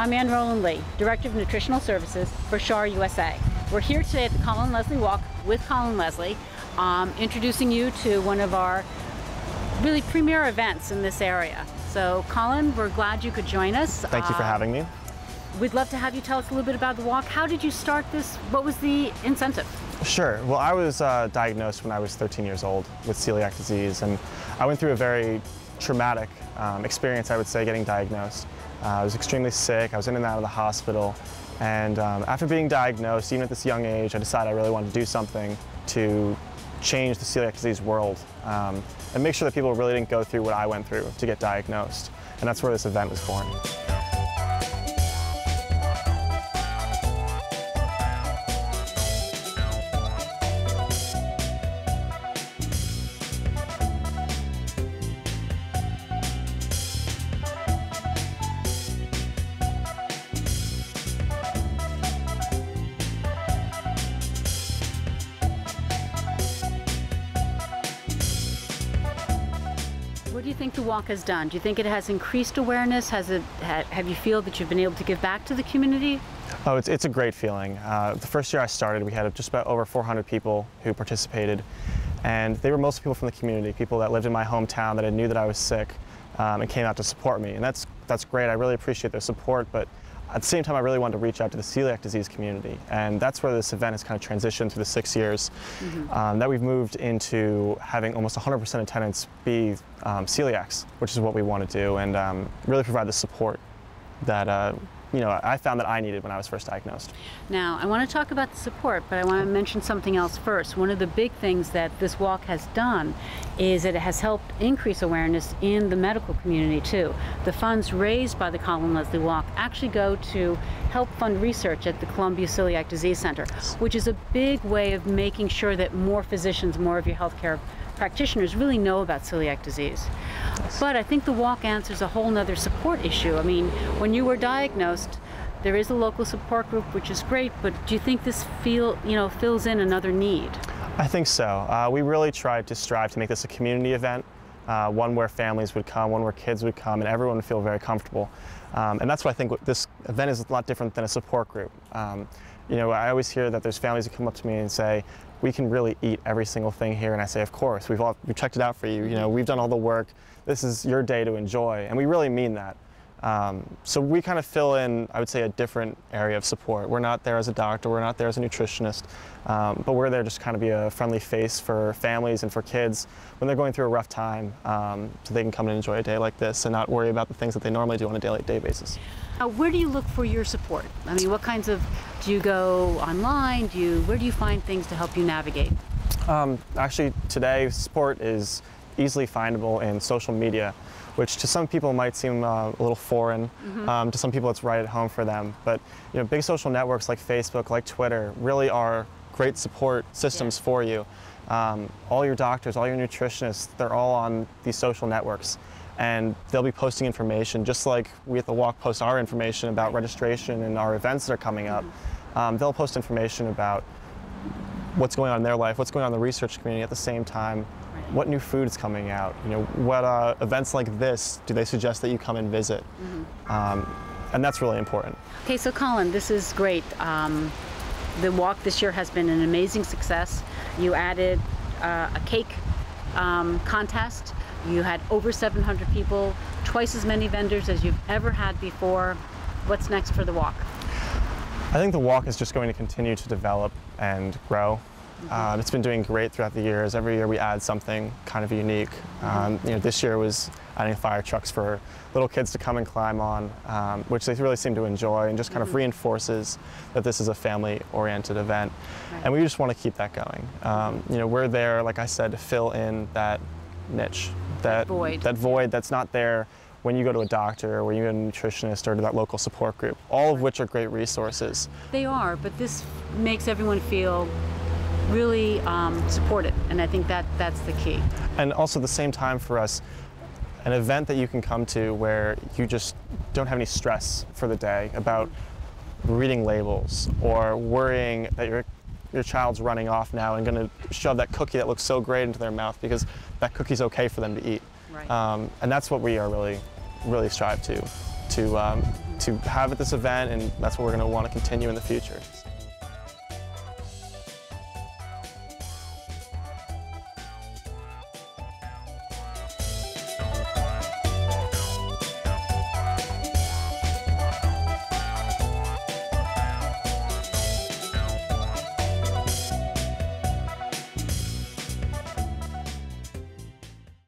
I'm Ann Roland Lee, Director of Nutritional Services for SHAR USA. We're here today at the Colin Leslie Walk with Colin Leslie, introducing you to one of our really premier events in this area. So Colin, we're glad you could join us. Thank you for having me. We'd love to have you tell us a little bit about the walk. How did you start this? What was the incentive? Sure. Well, I was diagnosed when I was 13 years old with celiac disease, and I went through a very traumatic experience, I would say, getting diagnosed. I was extremely sick. I was in and out of the hospital, and after being diagnosed, even at this young age, I decided I really wanted to do something to change the celiac disease world and make sure that people really didn't go through what I went through to get diagnosed. And that's where this event was born. What do you think the walk has done? Do you think it has increased awareness? Have you feel that you've been able to give back to the community? Oh, it's a great feeling. The first year I started, we had just about over 400 people who participated, and they were mostly people from the community, people that lived in my hometown that I knew that I was sick and came out to support me. And that's great. I really appreciate their support, but at the same time, I really wanted to reach out to the celiac disease community, and that's where this event has kind of transitioned through the 6 years that we've moved into having almost 100% attendance be celiacs, which is what we want to do, and really provide the support that I found that I needed when I was first diagnosed. Now, I want to talk about the support, but I want to mention something else first. One of the big things that this walk has done is that it has helped increase awareness in the medical community too. The funds raised by the Colin Leslie Walk actually go to help fund research at the Columbia Celiac Disease Center, which is a big way of making sure that more physicians, more of your healthcare practitioners really know about celiac disease. Yes. But I think the walk answers a whole nother support issue. I mean, when you were diagnosed, there is a local support group, which is great, but do you think this fills in another need? I think so. We really tried to strive to make this a community event, one where families would come, one where kids would come, and everyone would feel very comfortable. And that's why I think this event is a lot different than a support group. I always hear that there's families who come up to me and say, we can really eat every single thing here, and I say, of course, we've checked it out for you. We've done all the work. This is your day to enjoy, and we really mean that. So we kind of fill in, I would say, a different area of support. We're not there as a doctor, we're not there as a nutritionist, but we're there just to kind of be a friendly face for families and for kids when they're going through a rough time, so they can come and enjoy a day like this and not worry about the things that they normally do on a day-to-day basis. Where do you look for your support? I mean, do you go online? Where do you find things to help you navigate? Actually, today, support is easily findable in social media, which to some people might seem a little foreign. To some people, it's right at home for them. But big social networks like Facebook, like Twitter, really are great support systems for you. All your doctors, all your nutritionists, they're all on these social networks. And they'll be posting information, just like we at the Walk post our information about registration and our events that are coming up. They'll post information about what's going on in their life, what's going on in the research community at the same time, what new food is coming out, what events like this do they suggest that you come and visit. And that's really important. Okay, so Colin, this is great. The walk this year has been an amazing success. You added a cake contest. You had over 700 people, twice as many vendors as you've ever had before. What's next for the walk? I think the walk is just going to continue to develop and grow. It's been doing great throughout the years. Every year we add something kind of unique. This year was adding fire trucks for little kids to come and climb on, which they really seem to enjoy, and just kind of reinforces that this is a family-oriented event. And we just want to keep that going. We're there, like I said, to fill in that niche, that void that's not there when you go to a doctor or when you go to a nutritionist or to that local support group, all of which are great resources. They are, but this makes everyone feel really supported, and I think that's the key. And also at the same time for us, an event that you can come to where you just don't have any stress for the day about reading labels or worrying that your child's running off now and going to shove that cookie that looks so great into their mouth because that cookie's okay for them to eat. Right. And that's what we are really strive to to have at this event, and that's what we're going to want to continue in the future.